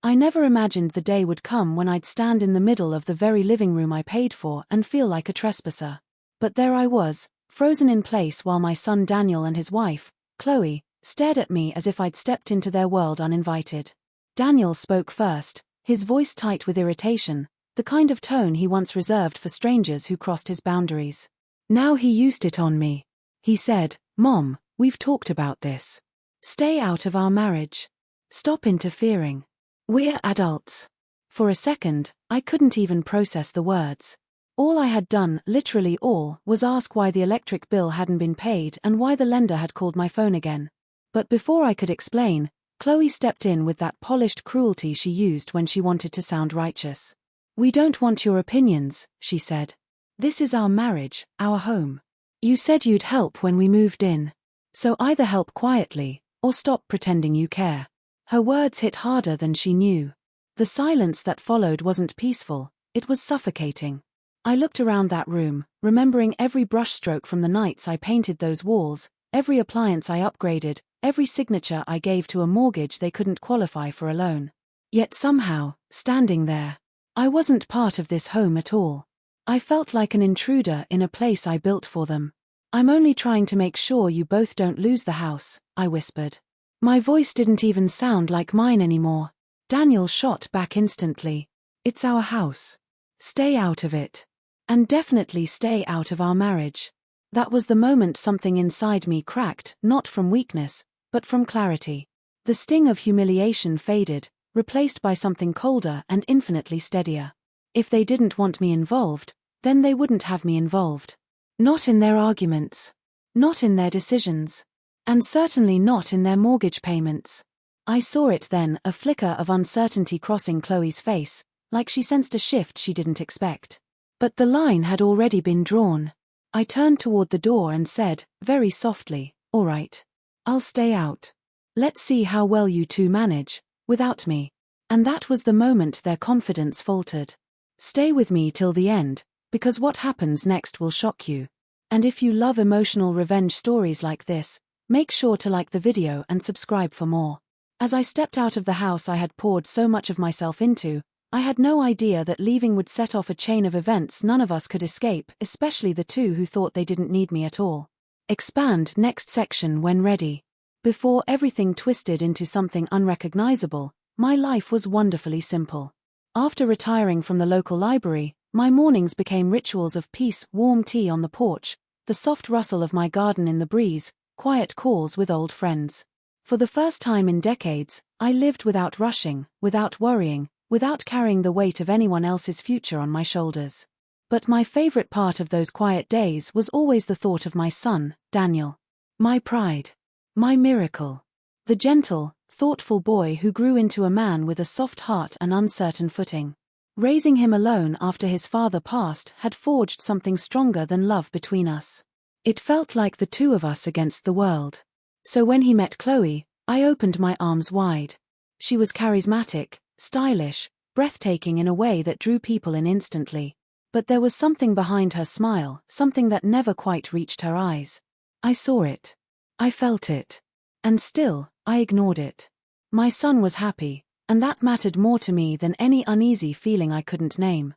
I never imagined the day would come when I'd stand in the middle of the very living room I paid for and feel like a trespasser. But there I was, frozen in place while my son Daniel and his wife, Chloe, stared at me as if I'd stepped into their world uninvited. Daniel spoke first, his voice tight with irritation, the kind of tone he once reserved for strangers who crossed his boundaries. Now he used it on me. He said, "Mom, we've talked about this. Stay out of our marriage. Stop interfering. We're adults." For a second, I couldn't even process the words. All I had done, literally all, was ask why the electric bill hadn't been paid and why the lender had called my phone again. But before I could explain, Chloe stepped in with that polished cruelty she used when she wanted to sound righteous. "We don't want your opinions," she said. "This is our marriage, our home. You said you'd help when we moved in. So either help quietly, or stop pretending you care." Her words hit harder than she knew. The silence that followed wasn't peaceful, it was suffocating. I looked around that room, remembering every brushstroke from the nights I painted those walls, every appliance I upgraded, every signature I gave to a mortgage they couldn't qualify for a loan. Yet somehow, standing there, I wasn't part of this home at all. I felt like an intruder in a place I built for them. "I'm only trying to make sure you both don't lose the house," I whispered. My voice didn't even sound like mine anymore. Daniel shot back instantly. "It's our house. Stay out of it. And definitely stay out of our marriage." That was the moment something inside me cracked, not from weakness, but from clarity. The sting of humiliation faded, replaced by something colder and infinitely steadier. If they didn't want me involved, then they wouldn't have me involved. Not in their arguments. Not in their decisions. And certainly not in their mortgage payments. I saw it then, a flicker of uncertainty crossing Chloe's face, like she sensed a shift she didn't expect. But the line had already been drawn. I turned toward the door and said, very softly, "All right. I'll stay out. Let's see how well you two manage, without me." And that was the moment their confidence faltered. "Stay with me till the end, because what happens next will shock you. And if you love emotional revenge stories like this, make sure to like the video and subscribe for more." As I stepped out of the house I had poured so much of myself into, I had no idea that leaving would set off a chain of events none of us could escape, especially the two who thought they didn't need me at all. Expand next section when ready. Before everything twisted into something unrecognizable, my life was wonderfully simple. After retiring from the local library, my mornings became rituals of peace, warm tea on the porch, the soft rustle of my garden in the breeze, quiet calls with old friends. For the first time in decades, I lived without rushing, without worrying, without carrying the weight of anyone else's future on my shoulders. But my favorite part of those quiet days was always the thought of my son, Daniel. My pride. My miracle. The gentle, thoughtful boy who grew into a man with a soft heart and uncertain footing. Raising him alone after his father passed had forged something stronger than love between us. It felt like the two of us against the world. So when he met Chloe, I opened my arms wide. She was charismatic, stylish, breathtaking in a way that drew people in instantly. But there was something behind her smile, something that never quite reached her eyes. I saw it. I felt it. And still, I ignored it. My son was happy, and that mattered more to me than any uneasy feeling I couldn't name.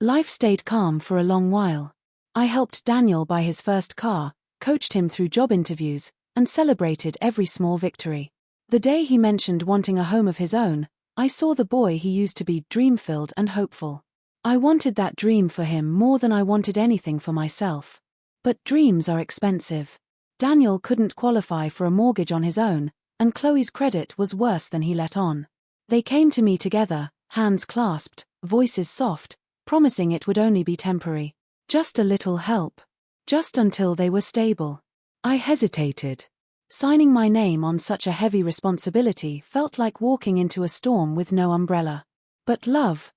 Life stayed calm for a long while. I helped Daniel buy his first car, coached him through job interviews, and celebrated every small victory. The day he mentioned wanting a home of his own, I saw the boy he used to be, dream-filled and hopeful. I wanted that dream for him more than I wanted anything for myself. But dreams are expensive. Daniel couldn't qualify for a mortgage on his own, and Chloe's credit was worse than he let on. They came to me together, hands clasped, voices soft, promising it would only be temporary. Just a little help. Just until they were stable. I hesitated. Signing my name on such a heavy responsibility felt like walking into a storm with no umbrella. But love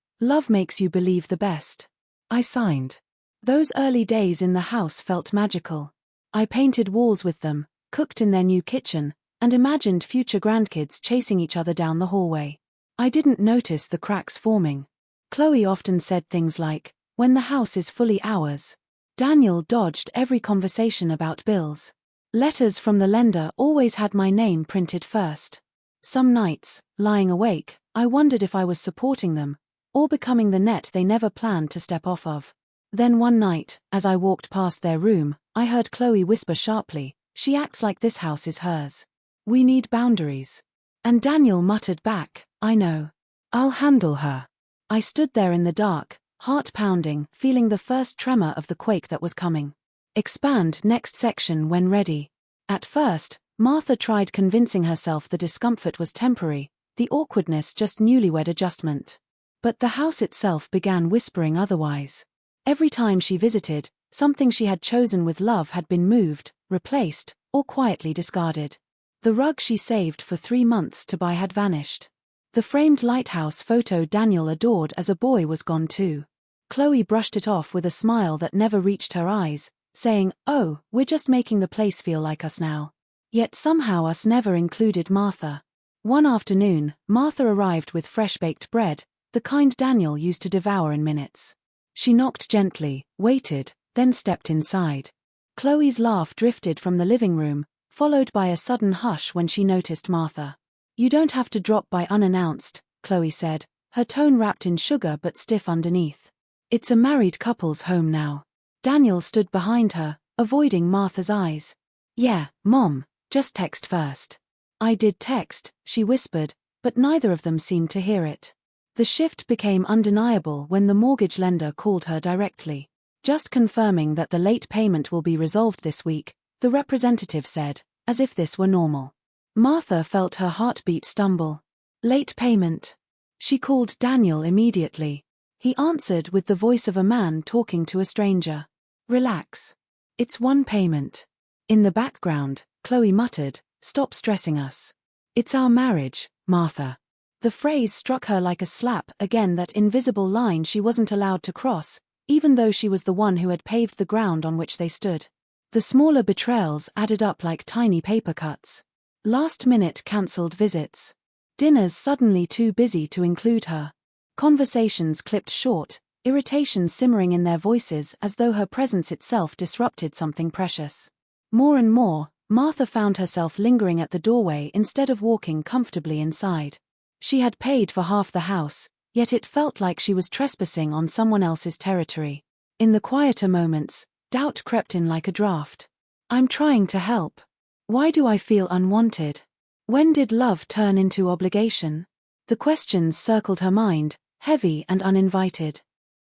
makes you believe the best. I signed. Those early days in the house felt magical. I painted walls with them, cooked in their new kitchen, and imagined future grandkids chasing each other down the hallway. I didn't notice the cracks forming. Chloe often said things like, "When the house is fully ours." Daniel dodged every conversation about bills. Letters from the lender always had my name printed first. Some nights, lying awake, I wondered if I was supporting them, or becoming the net they never planned to step off of. Then one night, as I walked past their room, I heard Chloe whisper sharply, "She acts like this house is hers. We need boundaries." And Daniel muttered back, "I know. I'll handle her." I stood there in the dark, heart pounding, feeling the first tremor of the quake that was coming. Expand next section when ready. At first, Martha tried convincing herself the discomfort was temporary, the awkwardness just newlywed adjustment. But the house itself began whispering otherwise. Every time she visited, something she had chosen with love had been moved, replaced, or quietly discarded. The rug she saved for 3 months to buy had vanished. The framed lighthouse photo Daniel adored as a boy was gone too. Chloe brushed it off with a smile that never reached her eyes, saying, "Oh, we're just making the place feel like us now." Yet somehow us never included Martha. One afternoon, Martha arrived with fresh-baked bread, the kind Daniel used to devour in minutes. She knocked gently, waited, then stepped inside. Chloe's laugh drifted from the living room, followed by a sudden hush when she noticed Martha. "You don't have to drop by unannounced," Chloe said, her tone wrapped in sugar but stiff underneath. "It's a married couple's home now." Daniel stood behind her, avoiding Martha's eyes. "Yeah, Mom, just text first." "I did text," she whispered, but neither of them seemed to hear it. The shift became undeniable when the mortgage lender called her directly. "Just confirming that the late payment will be resolved this week," the representative said, as if this were normal. Martha felt her heartbeat stumble. "Late payment." She called Daniel immediately. He answered with the voice of a man talking to a stranger. "Relax. It's one payment." In the background, Chloe muttered, "Stop stressing us. It's our marriage, Martha." The phrase struck her like a slap again, that invisible line she wasn't allowed to cross, even though she was the one who had paved the ground on which they stood. The smaller betrayals added up like tiny paper cuts. Last-minute cancelled visits. Dinners suddenly too busy to include her. Conversations clipped short, irritation simmering in their voices as though her presence itself disrupted something precious. More and more, Martha found herself lingering at the doorway instead of walking comfortably inside. She had paid for half the house, yet it felt like she was trespassing on someone else's territory. In the quieter moments, doubt crept in like a draft. "I'm trying to help. Why do I feel unwanted? When did love turn into obligation?" The questions circled her mind, heavy and uninvited.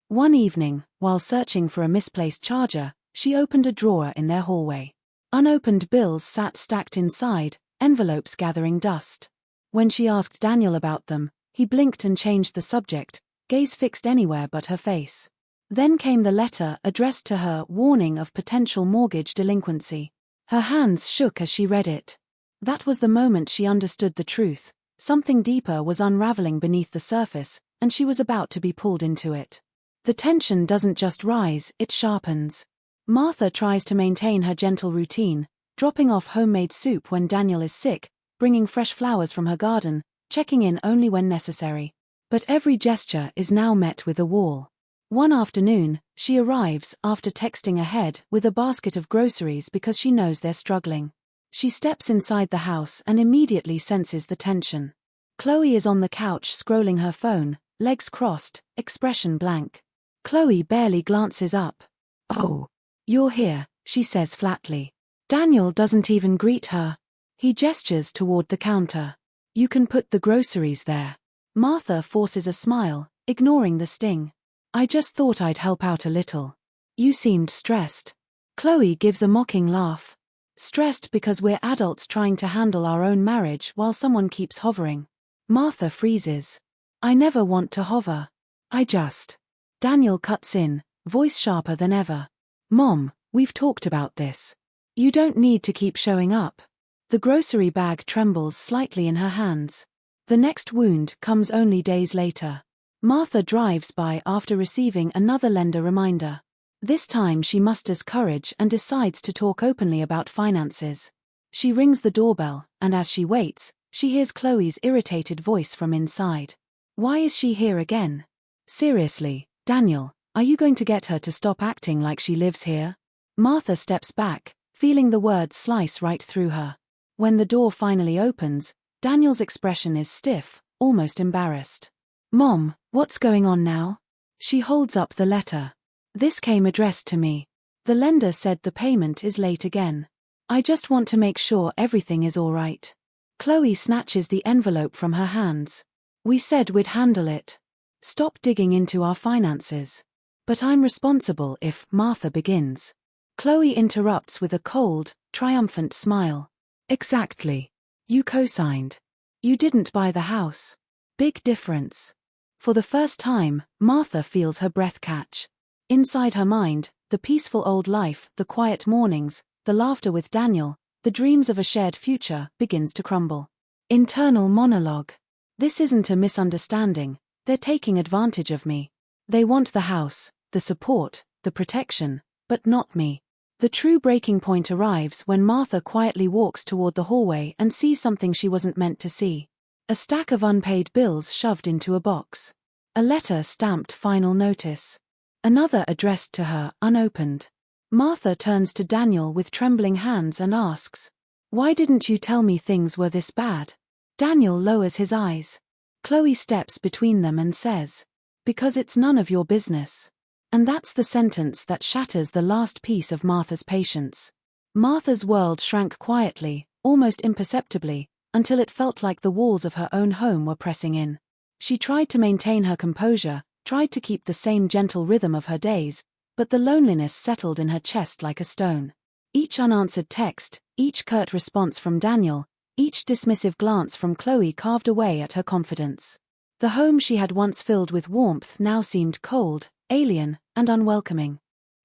One evening, while searching for a misplaced charger, she opened a drawer in their hallway. Unopened bills sat stacked inside, envelopes gathering dust. When she asked Daniel about them, he blinked and changed the subject, gaze fixed anywhere but her face. Then came the letter addressed to her, warning of potential mortgage delinquency. Her hands shook as she read it. That was the moment she understood the truth. Something deeper was unraveling beneath the surface, and she was about to be pulled into it. The tension doesn't just rise, it sharpens. Martha tries to maintain her gentle routine, dropping off homemade soup when Daniel is sick, bringing fresh flowers from her garden, checking in only when necessary. But every gesture is now met with a wall. One afternoon, she arrives, after texting ahead, with a basket of groceries because she knows they're struggling. She steps inside the house and immediately senses the tension. Chloe is on the couch scrolling her phone, legs crossed, expression blank. Chloe barely glances up. "Oh, you're here," she says flatly. Daniel doesn't even greet her. He gestures toward the counter. "You can put the groceries there." Martha forces a smile, ignoring the sting. "I just thought I'd help out a little. You seemed stressed." Chloe gives a mocking laugh. "Stressed because we're adults trying to handle our own marriage while someone keeps hovering." Martha freezes. "I never want to hover. I just..." Daniel cuts in, voice sharper than ever. "Mom, we've talked about this. You don't need to keep showing up." The grocery bag trembles slightly in her hands. The next wound comes only days later. Martha drives by after receiving another lender reminder. This time she musters courage and decides to talk openly about finances. She rings the doorbell, and as she waits, she hears Chloe's irritated voice from inside. "Why is she here again? Seriously, Daniel, are you going to get her to stop acting like she lives here?" Martha steps back, feeling the words slice right through her. When the door finally opens, Daniel's expression is stiff, almost embarrassed. "Mom, what's going on now?" She holds up the letter. "This came addressed to me. The lender said the payment is late again. I just want to make sure everything is all right." Chloe snatches the envelope from her hands. "We said we'd handle it. Stop digging into our finances." "But I'm responsible if," Martha begins. Chloe interrupts with a cold, triumphant smile. "Exactly. You co-signed. You didn't buy the house. Big difference." For the first time, Martha feels her breath catch. Inside her mind, the peaceful old life, the quiet mornings, the laughter with Daniel, the dreams of a shared future, begins to crumble. Internal monologue. "This isn't a misunderstanding. They're taking advantage of me. They want the house, the support, the protection, but not me." The true breaking point arrives when Martha quietly walks toward the hallway and sees something she wasn't meant to see. A stack of unpaid bills shoved into a box. A letter stamped "Final Notice." Another addressed to her, unopened. Martha turns to Daniel with trembling hands and asks, "Why didn't you tell me things were this bad?" Daniel lowers his eyes. Chloe steps between them and says, "Because it's none of your business." And that's the sentence that shatters the last piece of Martha's patience. Martha's world shrank quietly, almost imperceptibly, until it felt like the walls of her own home were pressing in. She tried to maintain her composure, tried to keep the same gentle rhythm of her days, but the loneliness settled in her chest like a stone. Each unanswered text, each curt response from Daniel, each dismissive glance from Chloe carved away at her confidence. The home she had once filled with warmth now seemed cold, alien, and unwelcoming.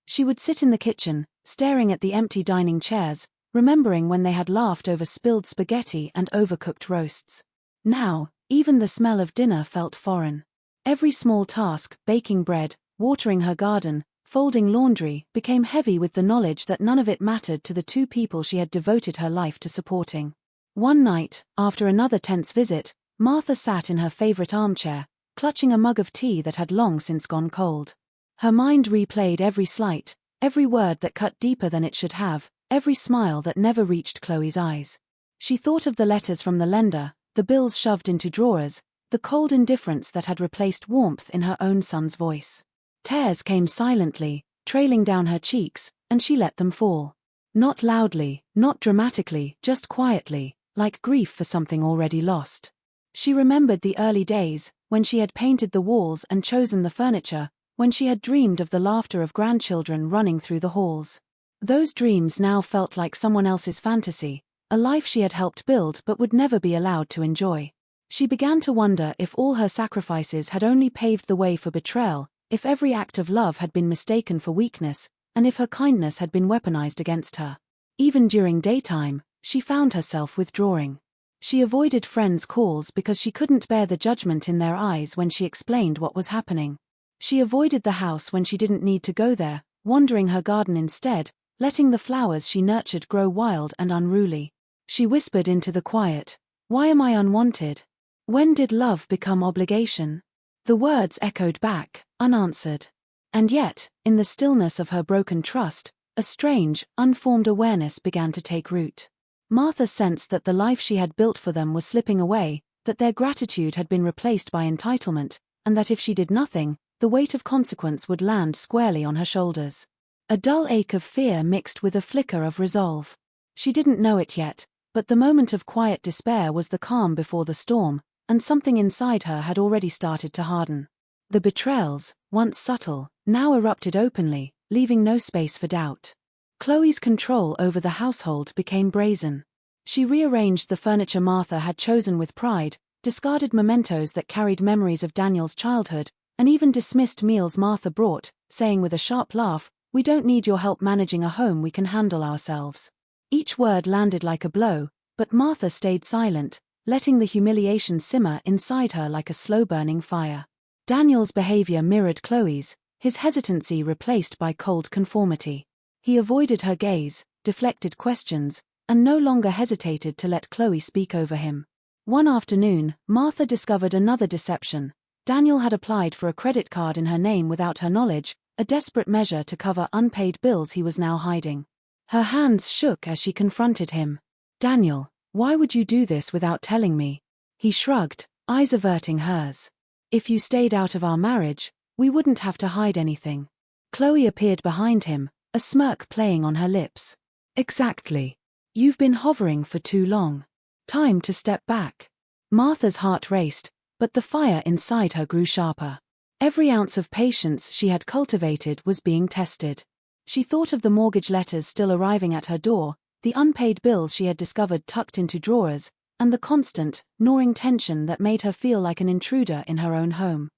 She would sit in the kitchen, staring at the empty dining chairs, remembering when they had laughed over spilled spaghetti and overcooked roasts. Now, even the smell of dinner felt foreign. Every small task, baking bread, watering her garden, folding laundry, became heavy with the knowledge that none of it mattered to the two people she had devoted her life to supporting. One night, after another tense visit, Martha sat in her favorite armchair, clutching a mug of tea that had long since gone cold. Her mind replayed every slight, every word that cut deeper than it should have, every smile that never reached Chloe's eyes. She thought of the letters from the lender, the bills shoved into drawers, the cold indifference that had replaced warmth in her own son's voice. Tears came silently, trailing down her cheeks, and she let them fall. Not loudly, not dramatically, just quietly, like grief for something already lost. She remembered the early days, when she had painted the walls and chosen the furniture, when she had dreamed of the laughter of grandchildren running through the halls. Those dreams now felt like someone else's fantasy, a life she had helped build but would never be allowed to enjoy. She began to wonder if all her sacrifices had only paved the way for betrayal, if every act of love had been mistaken for weakness, and if her kindness had been weaponized against her. Even during daytime, she found herself withdrawing. She avoided friends' calls because she couldn't bear the judgment in their eyes when she explained what was happening. She avoided the house when she didn't need to go there, wandering her garden instead, letting the flowers she nurtured grow wild and unruly. She whispered into the quiet, "Why am I unwanted? When did love become obligation?" The words echoed back, unanswered. And yet, in the stillness of her broken trust, a strange, unformed awareness began to take root. Martha sensed that the life she had built for them was slipping away, that their gratitude had been replaced by entitlement, and that if she did nothing, the weight of consequence would land squarely on her shoulders. A dull ache of fear mixed with a flicker of resolve. She didn't know it yet, but the moment of quiet despair was the calm before the storm, and something inside her had already started to harden. The betrayals, once subtle, now erupted openly, leaving no space for doubt. Chloe's control over the household became brazen. She rearranged the furniture Martha had chosen with pride, discarded mementos that carried memories of Daniel's childhood, and even dismissed meals Martha brought, saying with a sharp laugh, "We don't need your help managing a home, we can handle ourselves." Each word landed like a blow, but Martha stayed silent, letting the humiliation simmer inside her like a slow-burning fire. Daniel's behavior mirrored Chloe's, his hesitancy replaced by cold conformity. He avoided her gaze, deflected questions, and no longer hesitated to let Chloe speak over him. One afternoon, Martha discovered another deception. Daniel had applied for a credit card in her name without her knowledge, a desperate measure to cover unpaid bills he was now hiding. Her hands shook as she confronted him. "Daniel, why would you do this without telling me?" He shrugged, eyes averting hers. "If you stayed out of our marriage, we wouldn't have to hide anything." Chloe appeared behind him, a smirk playing on her lips. "Exactly. You've been hovering for too long. Time to step back." Martha's heart raced, but the fire inside her grew sharper. Every ounce of patience she had cultivated was being tested. She thought of the mortgage letters still arriving at her door, the unpaid bills she had discovered tucked into drawers, and the constant, gnawing tension that made her feel like an intruder in her own home.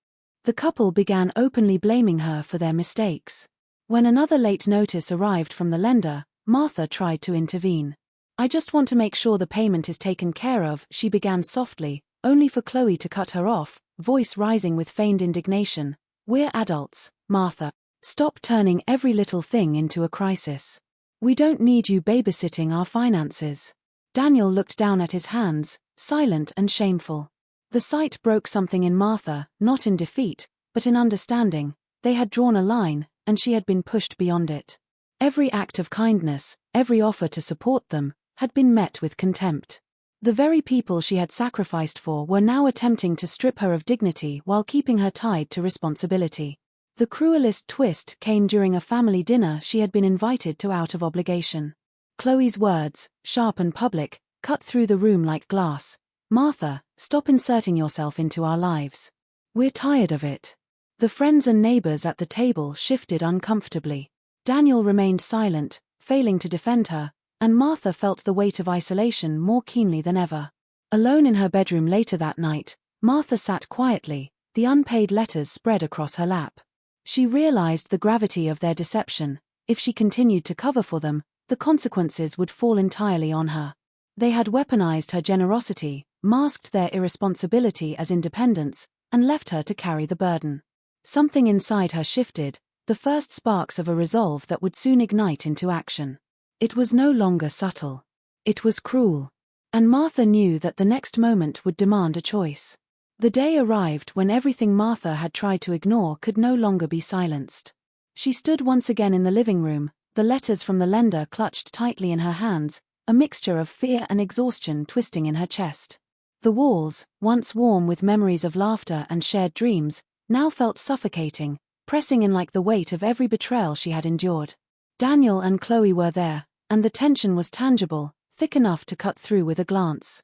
The couple began openly blaming her for their mistakes. When another late notice arrived from the lender, Martha tried to intervene. "I just want to make sure the payment is taken care of," she began softly, only for Chloe to cut her off, voice rising with feigned indignation. "We're adults, Martha. Stop turning every little thing into a crisis. We don't need you babysitting our finances." Daniel looked down at his hands, silent and shameful. The sight broke something in Martha, not in defeat, but in understanding. They had drawn a line, and she had been pushed beyond it. Every act of kindness, every offer to support them, had been met with contempt. The very people she had sacrificed for were now attempting to strip her of dignity while keeping her tied to responsibility. The cruelest twist came during a family dinner she had been invited to out of obligation. Chloe's words, sharp and public, cut through the room like glass. "Martha, stop inserting yourself into our lives. We're tired of it." The friends and neighbors at the table shifted uncomfortably. Daniel remained silent, failing to defend her, and Martha felt the weight of isolation more keenly than ever. Alone in her bedroom later that night, Martha sat quietly, the unpaid letters spread across her lap. She realized the gravity of their deception. If she continued to cover for them, the consequences would fall entirely on her. They had weaponized her generosity, masked their irresponsibility as independence, and left her to carry the burden. Something inside her shifted, the first sparks of a resolve that would soon ignite into action. It was no longer subtle. It was cruel. And Martha knew that the next moment would demand a choice. The day arrived when everything Martha had tried to ignore could no longer be silenced. She stood once again in the living room, the letters from the lender clutched tightly in her hands, a mixture of fear and exhaustion twisting in her chest. The walls, once warm with memories of laughter and shared dreams, now felt suffocating, pressing in like the weight of every betrayal she had endured. Daniel and Chloe were there, and the tension was tangible, thick enough to cut through with a glance.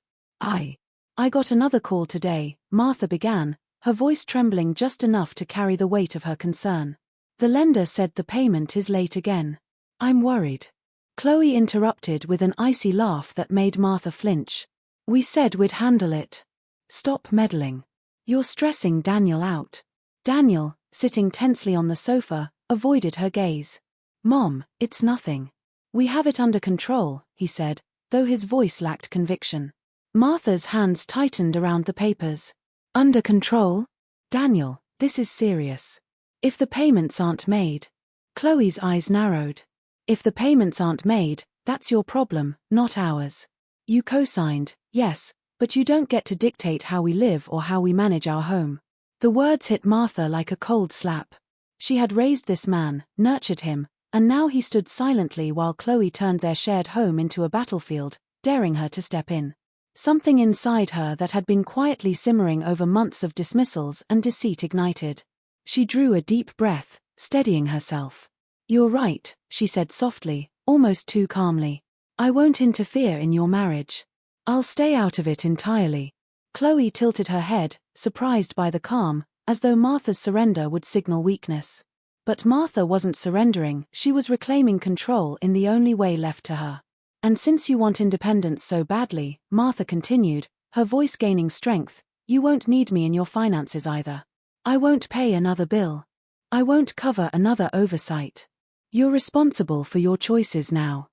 I got another call today," Martha began, her voice trembling just enough to carry the weight of her concern. "The lender said the payment is late again. I'm worried." Chloe interrupted with an icy laugh that made Martha flinch. "We said we'd handle it. Stop meddling. You're stressing Daniel out." Daniel, sitting tensely on the sofa, avoided her gaze. "Mom, it's nothing. We have it under control," he said, though his voice lacked conviction. Martha's hands tightened around the papers. "Under control? Daniel, this is serious. If the payments aren't made..." Chloe's eyes narrowed. "If the payments aren't made, that's your problem, not ours. You co-signed, yes, but you don't get to dictate how we live or how we manage our home." The words hit Martha like a cold slap. She had raised this man, nurtured him, and now he stood silently while Chloe turned their shared home into a battlefield, daring her to step in. Something inside her that had been quietly simmering over months of dismissals and deceit ignited. She drew a deep breath, steadying herself. "You're right," she said softly, almost too calmly. "I won't interfere in your marriage. I'll stay out of it entirely." Chloe tilted her head, surprised by the calm, as though Martha's surrender would signal weakness. But Martha wasn't surrendering, she was reclaiming control in the only way left to her. "And since you want independence so badly," Martha continued, her voice gaining strength, "you won't need me in your finances either. I won't pay another bill. I won't cover another oversight. You're responsible for your choices now."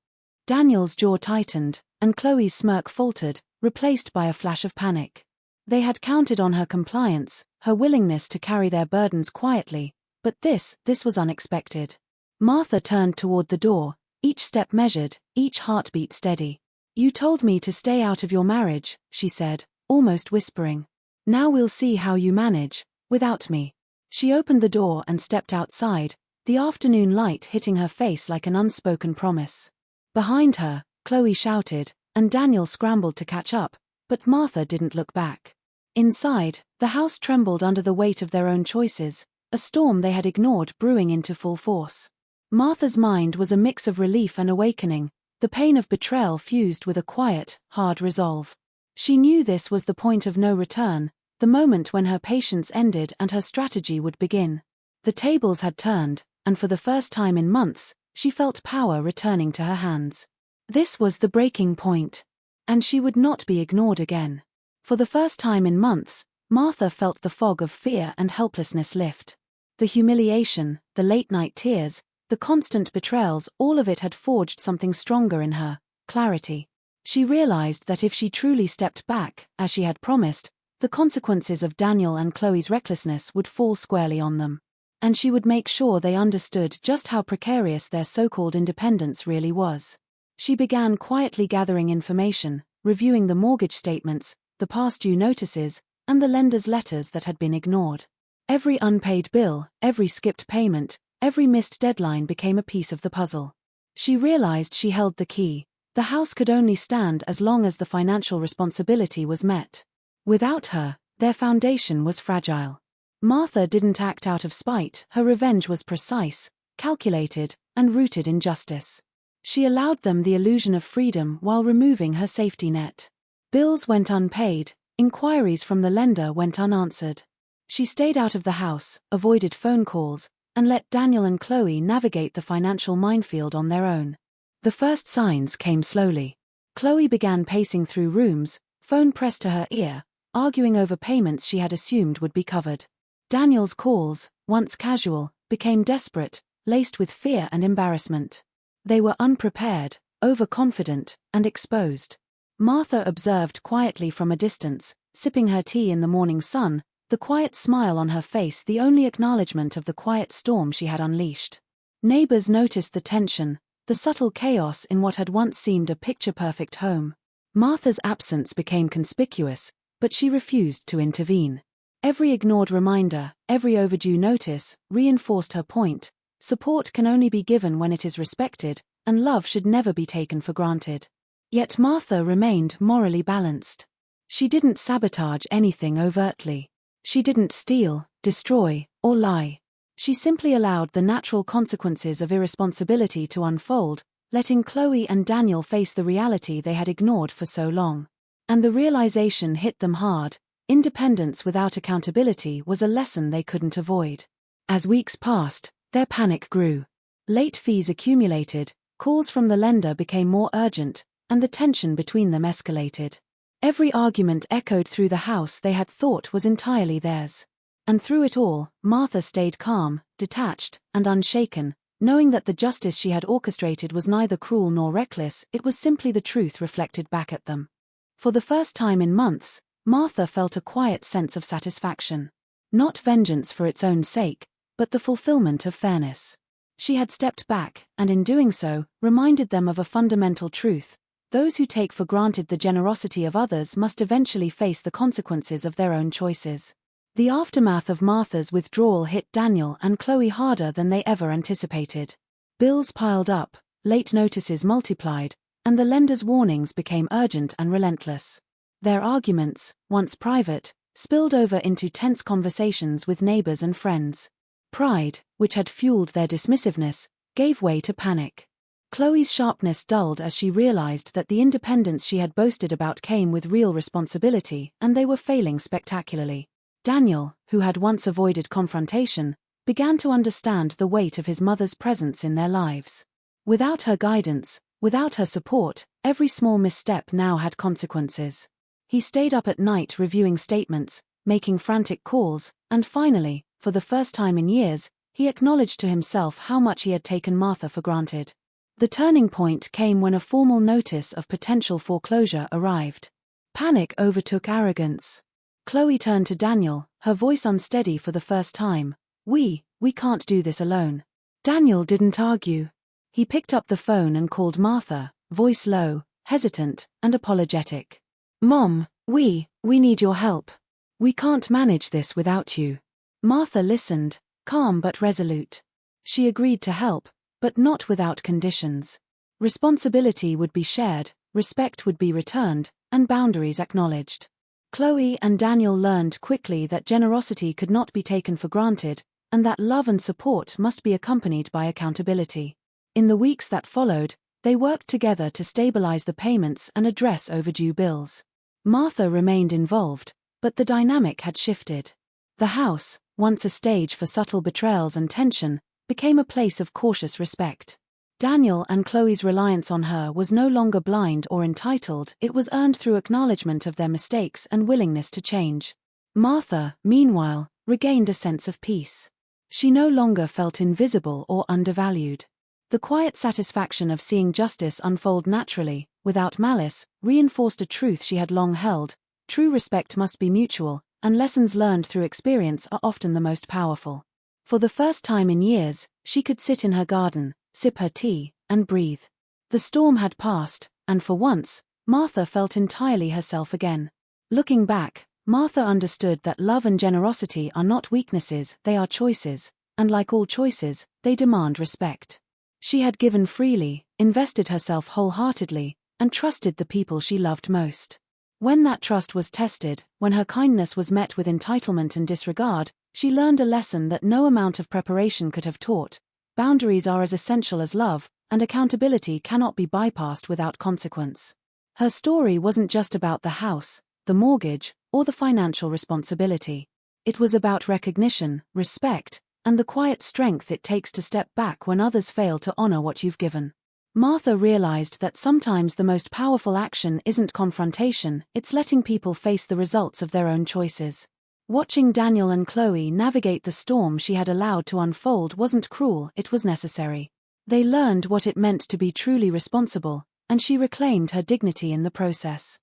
Daniel's jaw tightened, and Chloe's smirk faltered, replaced by a flash of panic. They had counted on her compliance, her willingness to carry their burdens quietly, but this was unexpected. Martha turned toward the door, each step measured, each heartbeat steady. "You told me to stay out of your marriage," she said, almost whispering. "Now we'll see how you manage, without me." She opened the door and stepped outside, the afternoon light hitting her face like an unspoken promise. Behind her, Chloe shouted, and Daniel scrambled to catch up, but Martha didn't look back. Inside, the house trembled under the weight of their own choices, a storm they had ignored brewing into full force. Martha's mind was a mix of relief and awakening, the pain of betrayal fused with a quiet, hard resolve. She knew this was the point of no return, the moment when her patience ended and her strategy would begin. The tables had turned, and for the first time in months, she felt power returning to her hands. This was the breaking point. And she would not be ignored again. For the first time in months, Martha felt the fog of fear and helplessness lift. The humiliation, the late-night tears, the constant betrayals, all of it had forged something stronger in her: clarity. She realized that if she truly stepped back, as she had promised, the consequences of Daniel and Chloe's recklessness would fall squarely on them. And she would make sure they understood just how precarious their so-called independence really was. She began quietly gathering information, reviewing the mortgage statements, the past due notices, and the lender's letters that had been ignored. Every unpaid bill, every skipped payment, every missed deadline became a piece of the puzzle. She realized she held the key. The house could only stand as long as the financial responsibility was met. Without her, their foundation was fragile. Martha didn't act out of spite. Her revenge was precise, calculated, and rooted in justice. She allowed them the illusion of freedom while removing her safety net. Bills went unpaid, inquiries from the lender went unanswered. She stayed out of the house, avoided phone calls, and let Daniel and Chloe navigate the financial minefield on their own. The first signs came slowly. Chloe began pacing through rooms, phone pressed to her ear, arguing over payments she had assumed would be covered. Daniel's calls, once casual, became desperate, laced with fear and embarrassment. They were unprepared, overconfident, and exposed. Martha observed quietly from a distance, sipping her tea in the morning sun, the quiet smile on her face the only acknowledgement of the quiet storm she had unleashed. Neighbors noticed the tension, the subtle chaos in what had once seemed a picture-perfect home. Martha's absence became conspicuous, but she refused to intervene. Every ignored reminder, every overdue notice, reinforced her point: support can only be given when it is respected, and love should never be taken for granted. Yet Martha remained morally balanced. She didn't sabotage anything overtly. She didn't steal, destroy, or lie. She simply allowed the natural consequences of irresponsibility to unfold, letting Chloe and Daniel face the reality they had ignored for so long. And the realization hit them hard: independence without accountability was a lesson they couldn't avoid. As weeks passed, their panic grew. Late fees accumulated, calls from the lender became more urgent, and the tension between them escalated. Every argument echoed through the house they had thought was entirely theirs. And through it all, Martha stayed calm, detached, and unshaken, knowing that the justice she had orchestrated was neither cruel nor reckless, it was simply the truth reflected back at them. For the first time in months, Martha felt a quiet sense of satisfaction. Not vengeance for its own sake, but the fulfillment of fairness. She had stepped back, and in doing so, reminded them of a fundamental truth: those who take for granted the generosity of others must eventually face the consequences of their own choices. The aftermath of Martha's withdrawal hit Daniel and Chloe harder than they ever anticipated. Bills piled up, late notices multiplied, and the lender's warnings became urgent and relentless. Their arguments, once private, spilled over into tense conversations with neighbors and friends. Pride, which had fueled their dismissiveness, gave way to panic. Chloe's sharpness dulled as she realized that the independence she had boasted about came with real responsibility, and they were failing spectacularly. Daniel, who had once avoided confrontation, began to understand the weight of his mother's presence in their lives. Without her guidance, without her support, every small misstep now had consequences. He stayed up at night reviewing statements, making frantic calls, and finally, for the first time in years, he acknowledged to himself how much he had taken Martha for granted. The turning point came when a formal notice of potential foreclosure arrived. Panic overtook arrogance. Chloe turned to Daniel, her voice unsteady for the first time. We can't do this alone." Daniel didn't argue. He picked up the phone and called Martha, voice low, hesitant, and apologetic. "Mom, we need your help. We can't manage this without you." Martha listened, calm but resolute. She agreed to help, but not without conditions. Responsibility would be shared, respect would be returned, and boundaries acknowledged. Chloe and Daniel learned quickly that generosity could not be taken for granted, and that love and support must be accompanied by accountability. In the weeks that followed, they worked together to stabilize the payments and address overdue bills. Martha remained involved, but the dynamic had shifted. The house, once a stage for subtle betrayals and tension, became a place of cautious respect. Daniel and Chloe's reliance on her was no longer blind or entitled, it was earned through acknowledgement of their mistakes and willingness to change. Martha, meanwhile, regained a sense of peace. She no longer felt invisible or undervalued. The quiet satisfaction of seeing justice unfold naturally, without malice, reinforced a truth she had long held: true respect must be mutual, and lessons learned through experience are often the most powerful. For the first time in years, she could sit in her garden, sip her tea, and breathe. The storm had passed, and for once, Martha felt entirely herself again. Looking back, Martha understood that love and generosity are not weaknesses, they are choices, and like all choices, they demand respect. She had given freely, invested herself wholeheartedly, and trusted the people she loved most. When that trust was tested, when her kindness was met with entitlement and disregard, she learned a lesson that no amount of preparation could have taught: boundaries are as essential as love, and accountability cannot be bypassed without consequence. Her story wasn't just about the house, the mortgage, or the financial responsibility. It was about recognition, respect, and the quiet strength it takes to step back when others fail to honor what you've given. Martha realized that sometimes the most powerful action isn't confrontation, it's letting people face the results of their own choices. Watching Daniel and Chloe navigate the storm she had allowed to unfold wasn't cruel, it was necessary. They learned what it meant to be truly responsible, and she reclaimed her dignity in the process.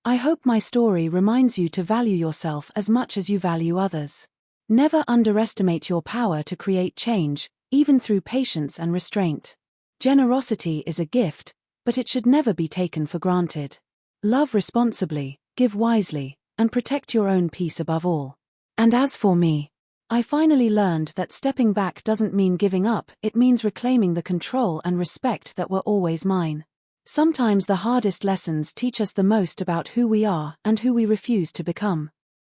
I hope my story reminds you to value yourself as much as you value others. Never underestimate your power to create change, even through patience and restraint. Generosity is a gift, but it should never be taken for granted. Love responsibly, give wisely, and protect your own peace above all. And as for me, I finally learned that stepping back doesn't mean giving up, it means reclaiming the control and respect that were always mine. Sometimes the hardest lessons teach us the most about who we are and who we refuse to become.